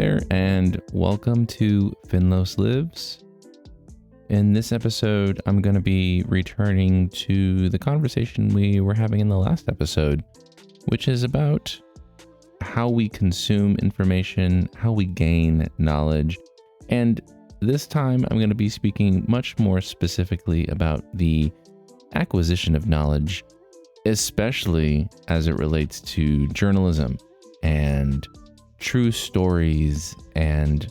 there, and welcome to Finlos Lives. In this episode, I'm going to be returning to the conversation we were having in the last episode, which is about how we consume information, how we gain knowledge, and this time I'm going to be speaking much more specifically about the acquisition of knowledge, especially as it relates to journalism and true stories and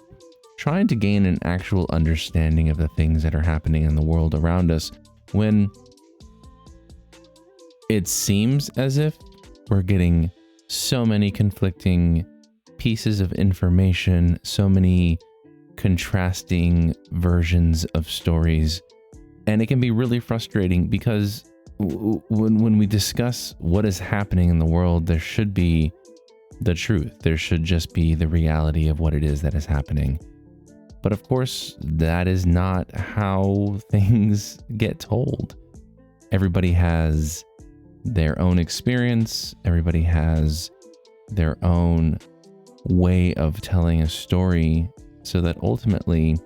trying to gain an actual understanding of the things that are happening in the world around us when it seems as if we're getting so many conflicting pieces of information, so many contrasting versions of stories. And it can be really frustrating because when we discuss what is happening in the world, there should be the truth. There should just be the reality of what it is that is happening. But of course, that is not how things get told. Everybody has their own experience. Everybody has their own way of telling a story, so that ultimately,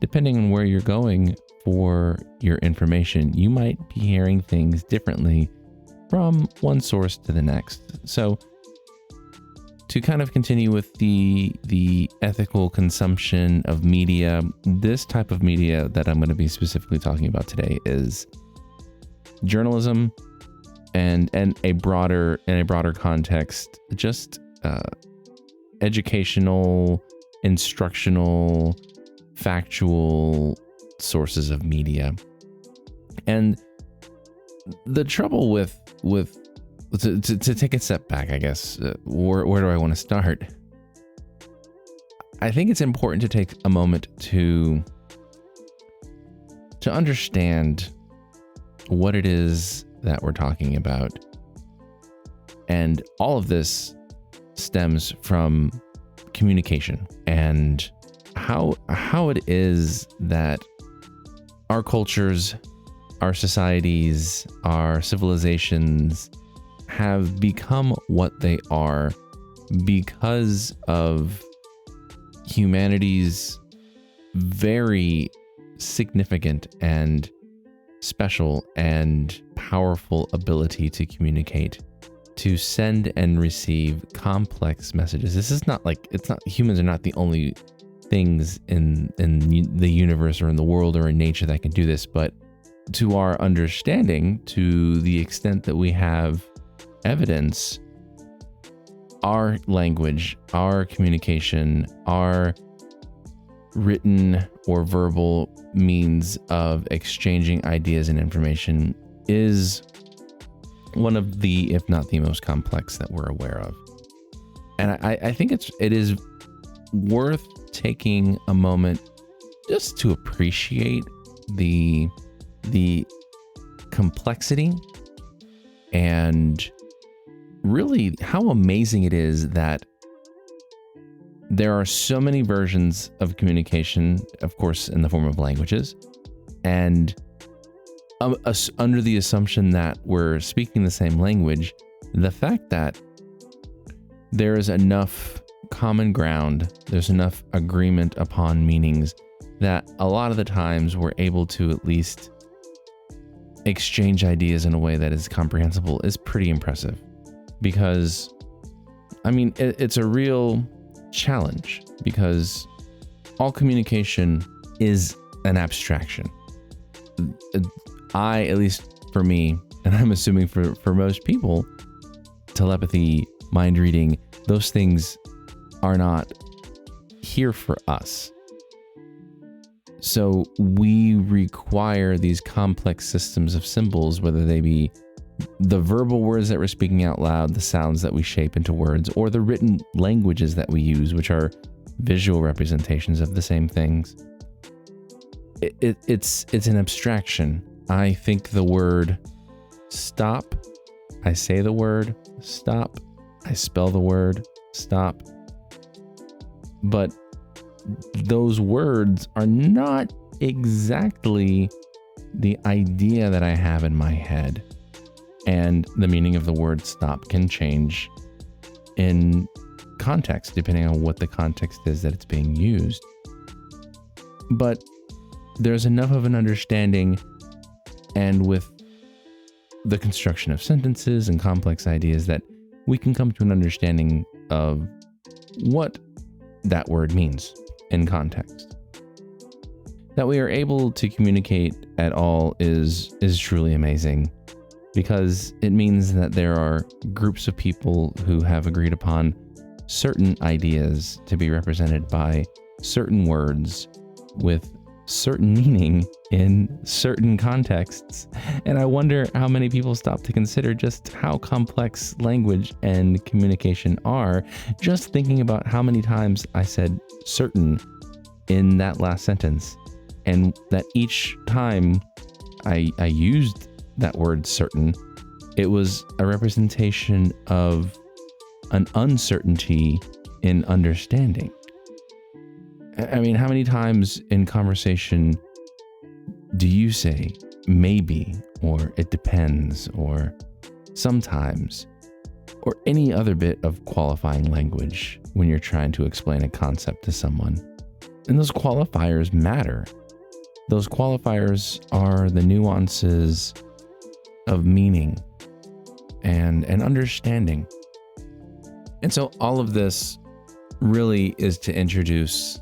depending on where you're going for your information, you might be hearing things differently from one source to the next. So to kind of continue with the ethical consumption of media, this type of media that I'm going to be specifically talking about today is journalism, and in a broader context, just educational, instructional, factual sources of media. And the trouble with to take a step back, I guess, where do I want to start? I think it's important to take a moment to understand what it is that we're talking about. And all of this stems from communication and how it is that our cultures, our societies, our civilizations have become what they are because of humanity's very significant and special and powerful ability to communicate, to send and receive complex messages. This is not like, humans are not the only things in the universe or in the world or in nature that can do this, but to our understanding, to the extent that we have evidence, our language, our communication, our written or verbal means of exchanging ideas and information is one of the, if not the most complex that we're aware of. And I think it is worth taking a moment just to appreciate the complexity and really how amazing it is that there are so many versions of communication, of course, in the form of languages, and under the assumption that we're speaking the same language, the fact that there is enough common ground, there's enough agreement upon meanings that a lot of the times we're able to at least exchange ideas in a way that is comprehensible is pretty impressive. Because, I mean, it's a real challenge because all communication is an abstraction. At least for me, and I'm assuming for most people, telepathy, mind reading, those things are not here for us. So we require these complex systems of symbols, whether they be the verbal words that we're speaking out loud, the sounds that we shape into words, or the written languages that we use, which are visual representations of the same things. It's an abstraction. I think the word stop, I say the word stop, I spell the word stop, but those words are not exactly the idea that I have in my head. And the meaning of the word stop can change in context, depending on what the context is that it's being used. But there's enough of an understanding, and with the construction of sentences and complex ideas, that we can come to an understanding of what that word means in context. That we are able to communicate at all is truly amazing, because it means that there are groups of people who have agreed upon certain ideas to be represented by certain words with certain meaning in certain contexts. And I wonder how many people stop to consider just how complex language and communication are, just thinking about how many times I said certain in that last sentence, and that each time I used that word certain, it was a representation of an uncertainty in understanding. I mean, how many times in conversation do you say maybe, or it depends, or sometimes, or any other bit of qualifying language when you're trying to explain a concept to someone? And those qualifiers matter. Those qualifiers are the nuances of meaning and understanding. And so all of this really is to introduce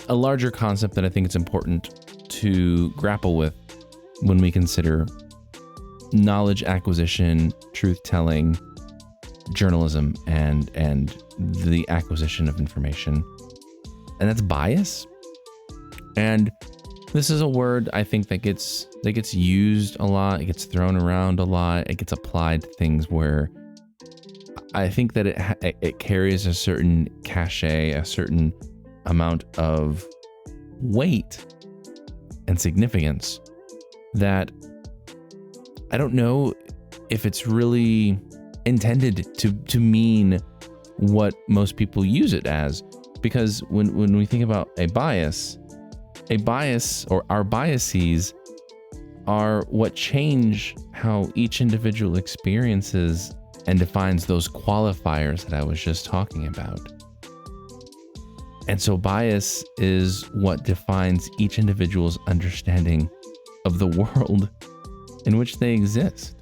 a larger concept that I think it's important to grapple with when we consider knowledge acquisition, truth-telling, journalism, and the acquisition of information. And that's bias. And this is a word I think that gets used a lot. It gets thrown around a lot. It gets applied to things where I think that it carries a certain cachet, a certain amount of weight and significance that I don't know if it's really intended to mean what most people use it as. Because when we think about a bias or our biases are what change how each individual experiences and defines those qualifiers that I was just talking about. And so bias is what defines each individual's understanding of the world in which they exist.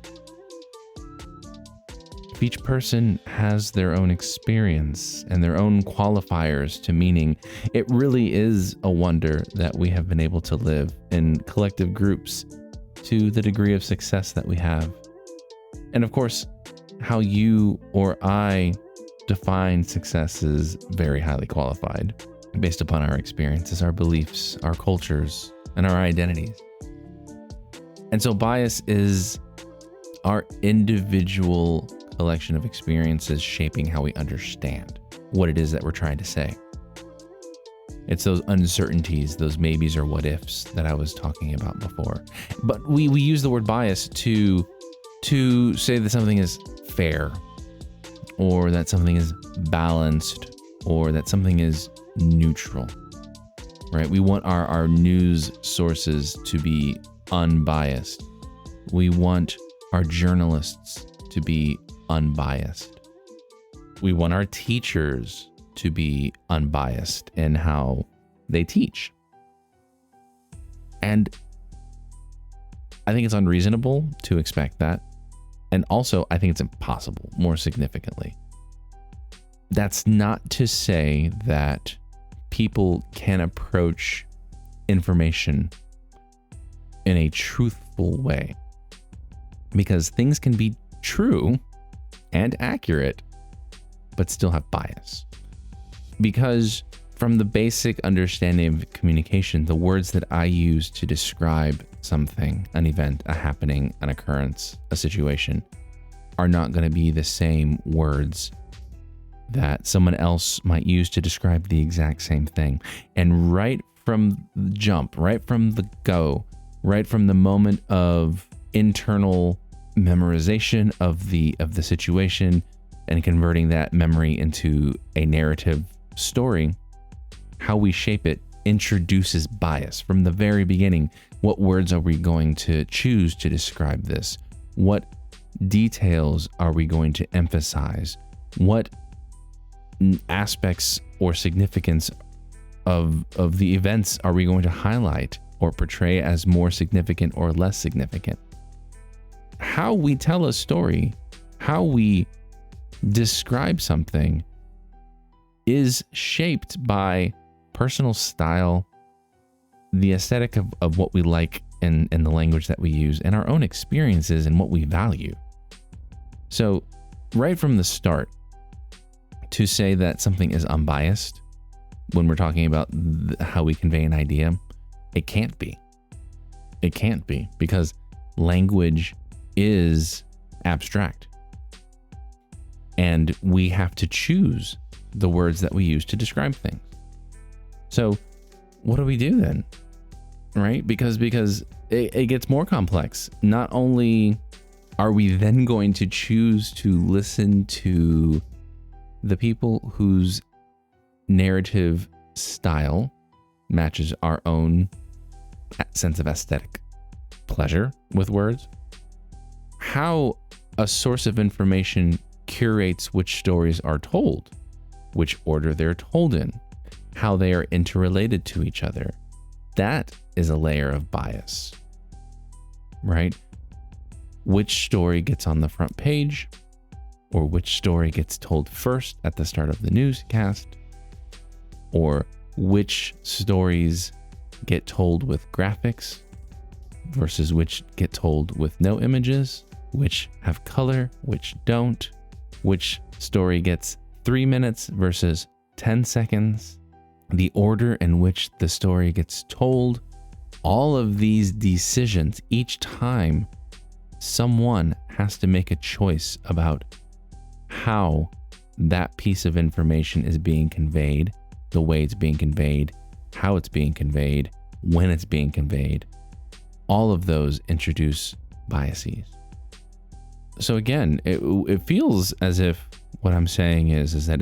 If each person has their own experience and their own qualifiers to meaning, it really is a wonder that we have been able to live in collective groups to the degree of success that we have. And of course, how you or I define success is very highly qualified based upon our experiences, our beliefs, our cultures, and our identities. And so bias is our individual collection of experiences shaping how we understand what it is that we're trying to say. It's those uncertainties, those maybes or what ifs that I was talking about before. But we use the word bias to say that something is fair, or that something is balanced, or that something is neutral, right? We want our news sources to be unbiased. We want our journalists to be unbiased. We want our teachers to be unbiased in how they teach. And I think it's unreasonable to expect that. And also, I think it's impossible, more significantly. That's not to say that people can approach information in a truthful way, because things can be true and accurate, but still have bias. Because from the basic understanding of communication, the words that I use to describe something, an event, a happening, an occurrence, a situation, are not going to be the same words that someone else might use to describe the exact same thing. And right from the jump, right from the go, right from the moment of internal memorization of the situation and converting that memory into a narrative story, how we shape it introduces bias from the very beginning. What words are we going to choose to describe this? What details are we going to emphasize? What aspects or significance of the events are we going to highlight or portray as more significant or less significant? How we tell a story, how we describe something, is shaped by personal style, the aesthetic of what we like and the language that we use, and our own experiences and what we value. So right from the start, to say that something is unbiased when we're talking about how we convey an idea, it can't be. It can't be, because language is abstract. And we have to choose the words that we use to describe things. So what do we do then? Right? Because it gets more complex. Not only are we then going to choose to listen to the people whose narrative style matches our own sense of aesthetic pleasure with words, how a source of information curates which stories are told, which order they're told in, how they are interrelated to each other, that is a layer of bias, right? Which story gets on the front page, or which story gets told first at the start of the newscast, or which stories get told with graphics versus which get told with no images, which have color, which don't, which story gets 3 minutes versus 10 seconds, the order in which the story gets told. All of these decisions, each time someone has to make a choice about how that piece of information is being conveyed, the way it's being conveyed, how it's being conveyed, when it's being conveyed. All of those introduce biases. So again, it feels as if what I'm saying is that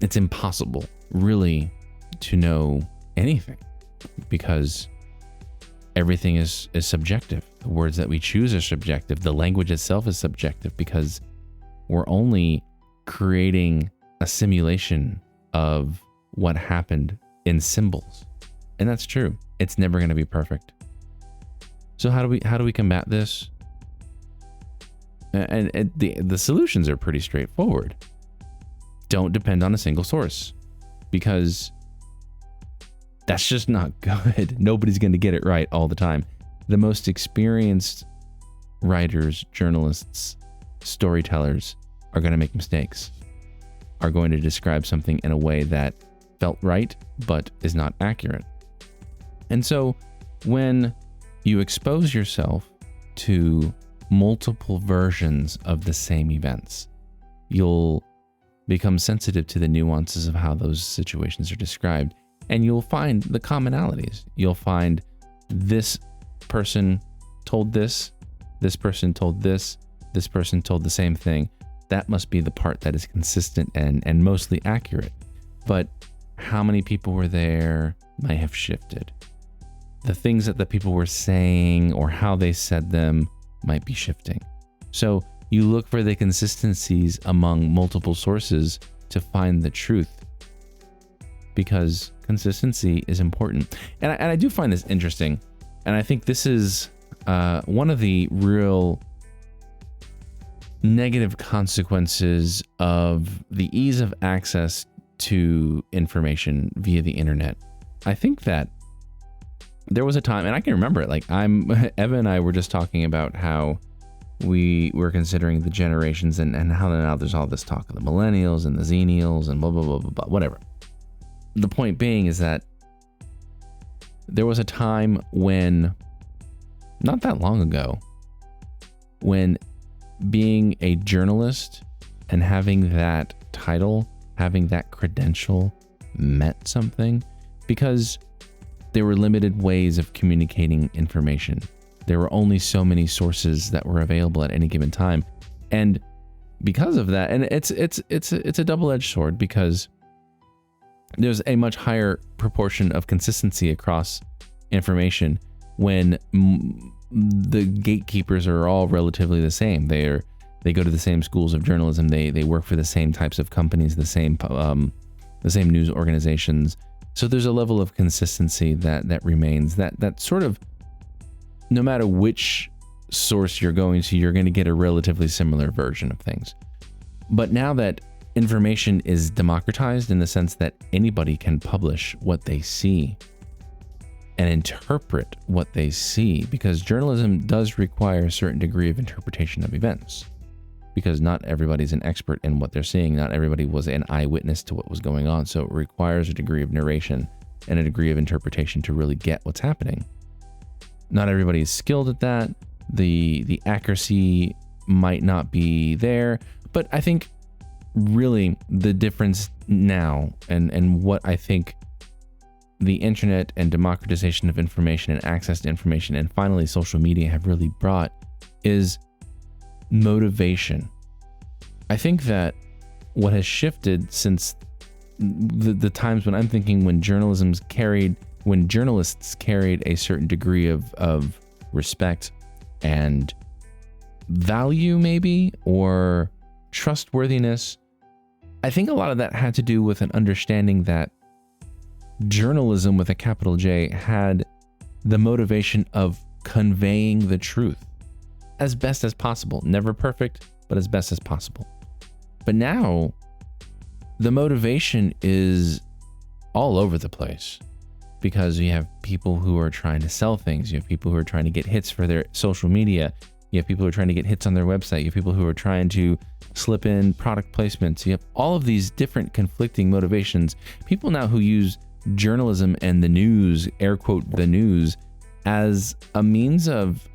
it's impossible really to know anything, because everything is subjective. The words that we choose are subjective. The language itself is subjective, because we're only creating a simulation of what happened in symbols. And that's true. It's never going to be perfect. So how do we combat this? And the solutions are pretty straightforward. Don't depend on a single source, because that's just not good. Nobody's going to get it right all the time. The most experienced writers, journalists, storytellers are going to make mistakes, are going to describe something in a way that felt right but is not accurate. And so when you expose yourself to multiple versions of the same events, you'll become sensitive to the nuances of how those situations are described, and you'll find the commonalities. You'll find this person told this person told this person told the same thing. That must be the part that is consistent and mostly accurate. But how many people were there might have shifted. The things that the people were saying or how they said them might be shifting. So you look for the consistencies among multiple sources to find the truth, because consistency is important. And I do find this interesting. And I think this is one of the real negative consequences of the ease of access to information via the internet. I think that there was a time, and I can remember it, like Evan and I were just talking about how we were considering the generations and how now there's all this talk of the millennials and the zennials and blah, blah, blah, blah, blah, whatever. The point being is that there was a time when, not that long ago, when being a journalist and having that title, having that credential meant something, because there were limited ways of communicating information. There were only so many sources that were available at any given time. And because of that, and it's a double-edged sword, because there's a much higher proportion of consistency across information when the gatekeepers are all relatively the same. They're They go to the same schools of journalism. They work for the same types of companies, the same news organizations. So there's a level of consistency that remains. That sort of, no matter which source you're going to get a relatively similar version of things. But now that information is democratized in the sense that anybody can publish what they see and interpret what they see, because journalism does require a certain degree of interpretation of events, because not everybody's an expert in what they're seeing. Not everybody was an eyewitness to what was going on. So it requires a degree of narration and a degree of interpretation to really get what's happening. Not everybody is skilled at that. The accuracy might not be there, but I think really the difference now and what I think the internet and democratization of information and access to information and finally social media have really brought is motivation. I think that what has shifted since the times when I'm thinking when journalists carried a certain degree of respect and value, maybe, or trustworthiness, I think a lot of that had to do with an understanding that journalism with a capital J had the motivation of conveying the truth as best as possible. Never perfect, but as best as possible. But now the motivation is all over the place, because you have people who are trying to sell things. You have people who are trying to get hits for their social media. You have people who are trying to get hits on their website. You have people who are trying to slip in product placements. You have all of these different conflicting motivations. People now who use journalism and the news, air quote, the news, as a means of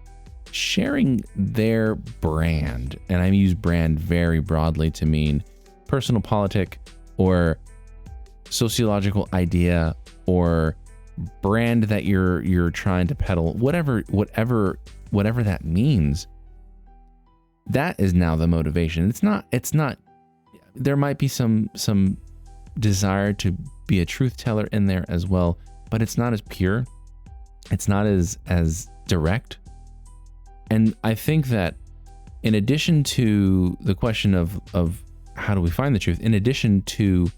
sharing their brand. And I use brand very broadly to mean personal politic or sociological idea or brand that you're trying to peddle, whatever that means. That is now the motivation. It's not there might be some desire to be a truth teller in there as well, but it's not as pure. It's not as direct. And I think that in addition to the question of how do we find the truth, in addition to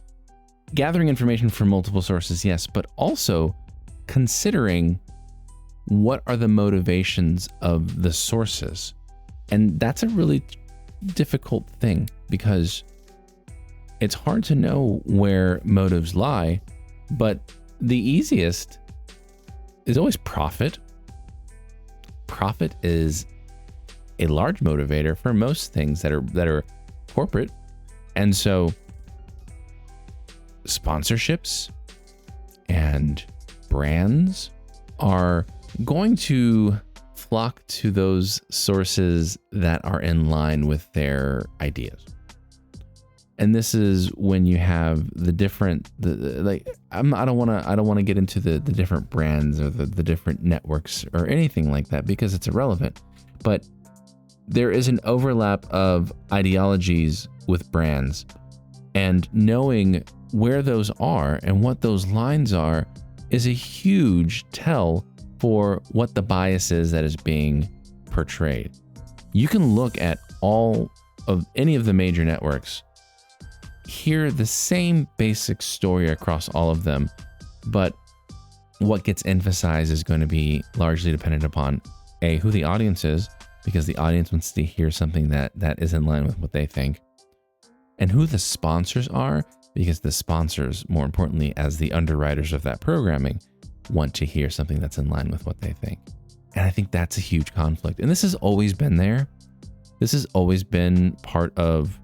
gathering information from multiple sources, yes, but also considering what are the motivations of the sources. And that's a really difficult thing, because it's hard to know where motives lie, but the easiest is always profit. Profit is a large motivator for most things that are corporate. And so sponsorships and brands are going to flock to those sources that are in line with their ideas. And this is when you have the different, I don't want to get into the different brands or the different networks or anything like that, because it's irrelevant. But there is an overlap of ideologies with brands, and knowing where those are and what those lines are is a huge tell for what the bias is that is being portrayed. You can look at all of any of the major networks, hear the same basic story across all of them, but what gets emphasized is going to be largely dependent upon who the audience is, because the audience wants to hear something that is in line with what they think, and who the sponsors are, because the sponsors, more importantly, as the underwriters of that programming, want to hear something that's in line with what they think. And I think that's a huge conflict. And this has always been there. This has always been part of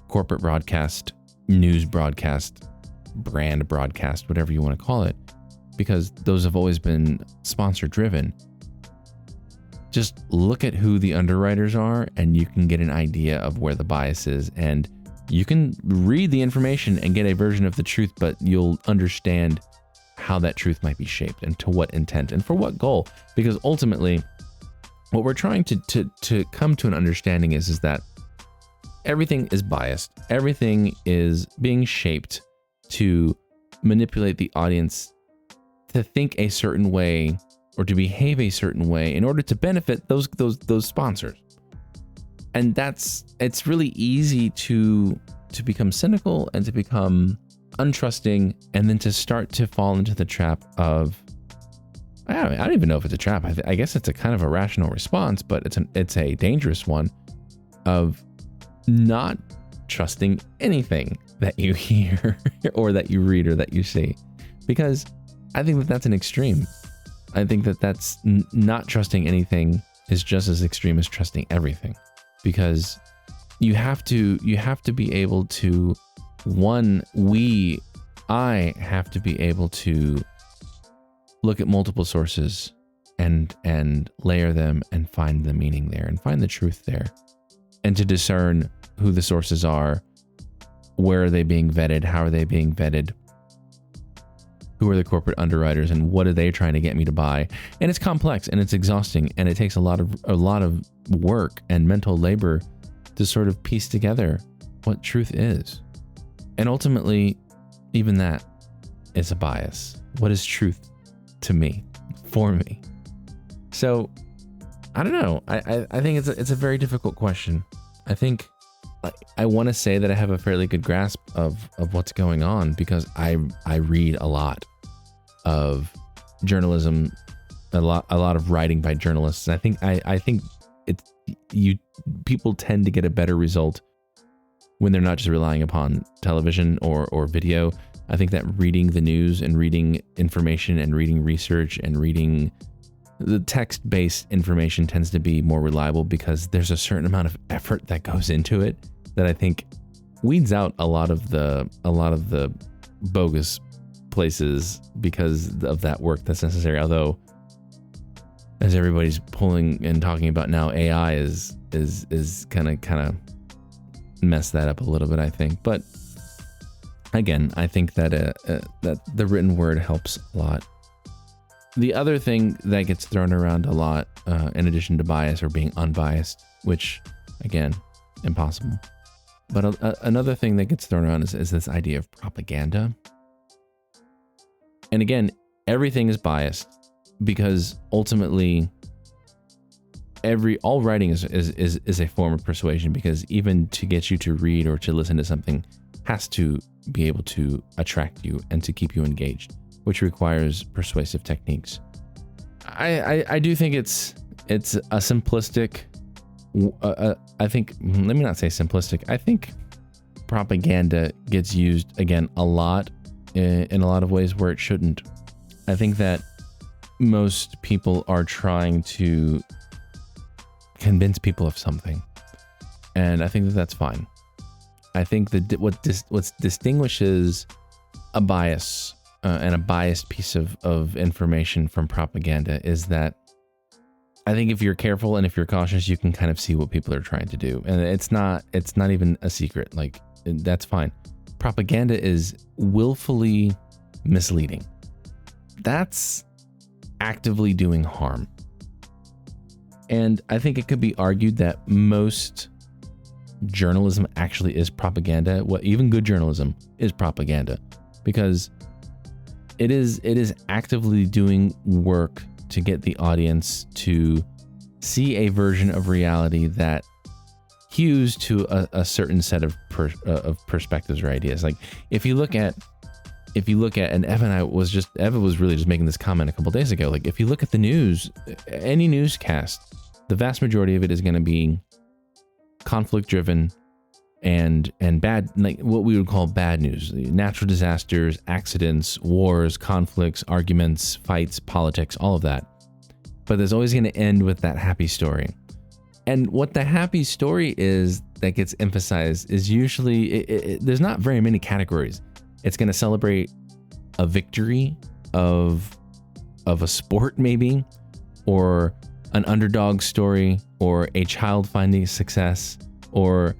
corporate broadcast, news broadcast, brand broadcast, whatever you want to call it, because those have always been sponsor driven. Just look at who the underwriters are and you can get an idea of where the bias is, and you can read the information and get a version of the truth, but you'll understand how that truth might be shaped and to what intent and for what goal. Because ultimately what we're trying to come to an understanding is that everything is biased. Everything is being shaped to manipulate the audience to think a certain way or to behave a certain way in order to benefit those sponsors. And it's really easy to become cynical and to become untrusting, and then to start to fall into the trap of, I don't even know if it's a trap. I guess it's a kind of a rational response, but it's a dangerous one, of not trusting anything that you hear or that you read or that you see, because I think that that's an extreme. I think that that's not trusting anything is just as extreme as trusting everything, because you have to be able to, I have to be able to look at multiple sources and layer them and find the meaning there and find the truth there, and to discern who the sources are, where are they being vetted, how are they being vetted, who are the corporate underwriters, and what are they trying to get me to buy. And it's complex and it's exhausting, and it takes a lot of work and mental labor to sort of piece together what truth is. And ultimately, even that is a bias. What is truth to me, for me? So I don't know. I think it's a very difficult question. I think I want to say that I have a fairly good grasp of what's going on, because I read a lot of journalism, a lot of writing by journalists. And I think people tend to get a better result when they're not just relying upon television or video. I think that reading the news and reading information and reading research and reading the text-based information tends to be more reliable, because there's a certain amount of effort that goes into it that I think weeds out a lot of the bogus places because of that work that's necessary. Although, as everybody's pulling and talking about now, AI is kind of mess that up a little bit, I think. But again, I think that that the written word helps a lot. The other thing that gets thrown around a lot, in addition to bias, or being unbiased, which again, impossible. But another thing that gets thrown around is this idea of propaganda. And again, everything is biased, because ultimately all writing is a form of persuasion, because even to get you to read or to listen to something has to be able to attract you and to keep you engaged, which requires persuasive techniques. I do think it's a simplistic, I think, let me not say simplistic. I think propaganda gets used, again, a lot in a lot of ways where it shouldn't. I think that most people are trying to convince people of something, and I think that that's fine. I think that what distinguishes a bias and a biased piece of information from propaganda is that I think if you're careful and if you're cautious, you can kind of see what people are trying to do, and it's not even a secret. Like, that's fine. Propaganda is willfully misleading. That's actively doing harm. And I think it could be argued that most journalism actually is propaganda. Even good journalism is propaganda, because it is actively doing work to get the audience to see a version of reality that hews to a certain set of perspectives or ideas. Like, if you look at, and Eva was really just making this comment a couple days ago. Like, if you look at the news, any newscast, the vast majority of it is going to be conflict driven and bad, like what we would call bad news, natural disasters, accidents, wars, conflicts, arguments, fights, politics, all of that. But there's always going to end with that happy story. And what the happy story is that gets emphasized is usually, there's not very many categories. It's going to celebrate a victory of a sport, maybe, or an underdog story, or a child finding success, or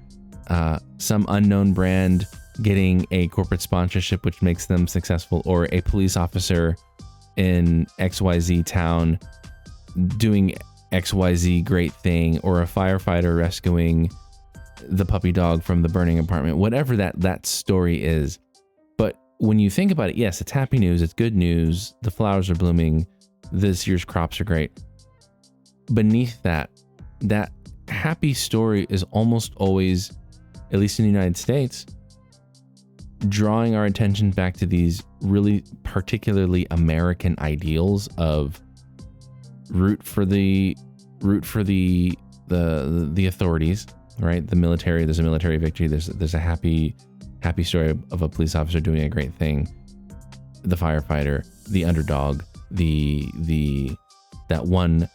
some unknown brand getting a corporate sponsorship which makes them successful, or a police officer in XYZ town doing XYZ great thing, or a firefighter rescuing the puppy dog from the burning apartment, whatever that story is. But when you think about it, yes, it's happy news, it's good news, the flowers are blooming, this year's crops are great. Beneath that happy story is almost always, at least in the United States, drawing our attention back to these really particularly American ideals of root for the authorities, right? The military, there's a military victory. There's a happy story of a police officer doing a great thing. The firefighter, the underdog, that one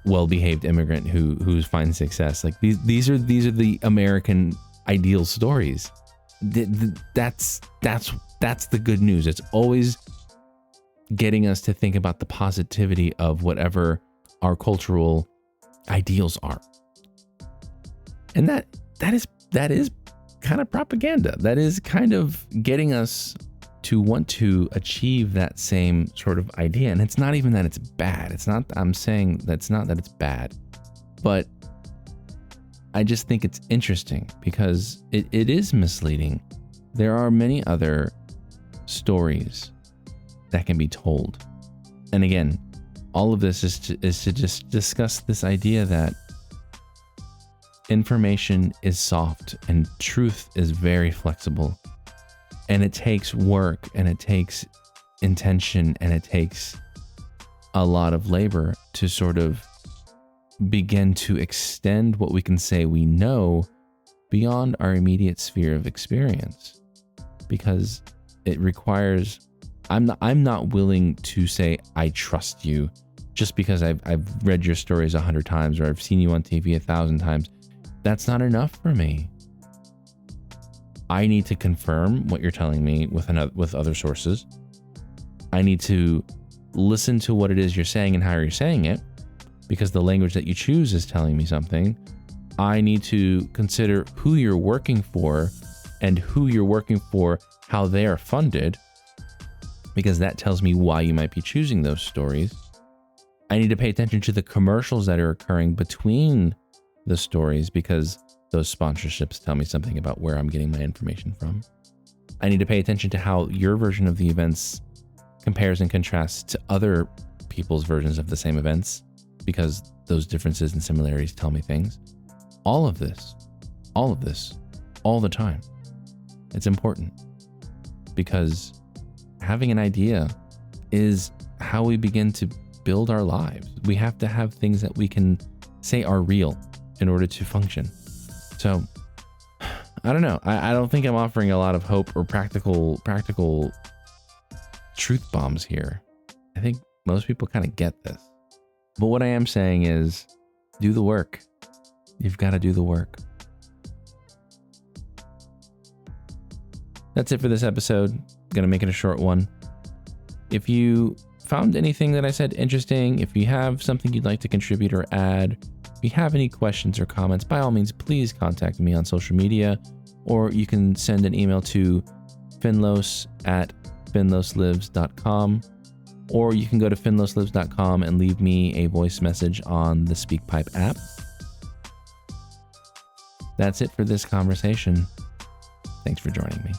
well-behaved immigrant who finds success. Like these are the American ideal stories. That's the good news. It's always getting us to think about the positivity of whatever our cultural ideals are. And that is kind of propaganda. That is kind of getting us to want to achieve that same sort of idea. And it's not even that it's bad. I'm saying that's not that it's bad, but I just think it's interesting because it is misleading. There are many other stories that can be told. And again, all of this is to just discuss this idea that information is soft and truth is very flexible. And it takes work and it takes intention and it takes a lot of labor to sort of begin to extend what we can say we know beyond our immediate sphere of experience. Because it requires, I'm not willing to say I trust you just because I've read your stories 100 times or I've seen you on TV 1,000 times. That's not enough for me. I need to confirm what you're telling me with other sources. I need to listen to what it is you're saying and how you're saying it, because the language that you choose is telling me something. I need to consider who you're working for and who you're working for, how they are funded, because that tells me why you might be choosing those stories. I need to pay attention to the commercials that are occurring between the stories, because those sponsorships tell me something about where I'm getting my information from. I need to pay attention to how your version of the events compares and contrasts to other people's versions of the same events, because those differences and similarities tell me things. All of this, all the time. It's important because having an idea is how we begin to build our lives. We have to have things that we can say are real in order to function. So, I don't know. I don't think I'm offering a lot of hope or practical truth bombs here. I think most people kind of get this. But what I am saying is, do the work. You've got to do the work. That's it for this episode. I'm going to make it a short one. If you found anything that I said interesting, if you have something you'd like to contribute or add, if you have any questions or comments, by all means, please contact me on social media, or you can send an email to finlos@finloslives.com, or you can go to finloslives.com and leave me a voice message on the SpeakPipe app. That's it for this conversation. Thanks for joining me.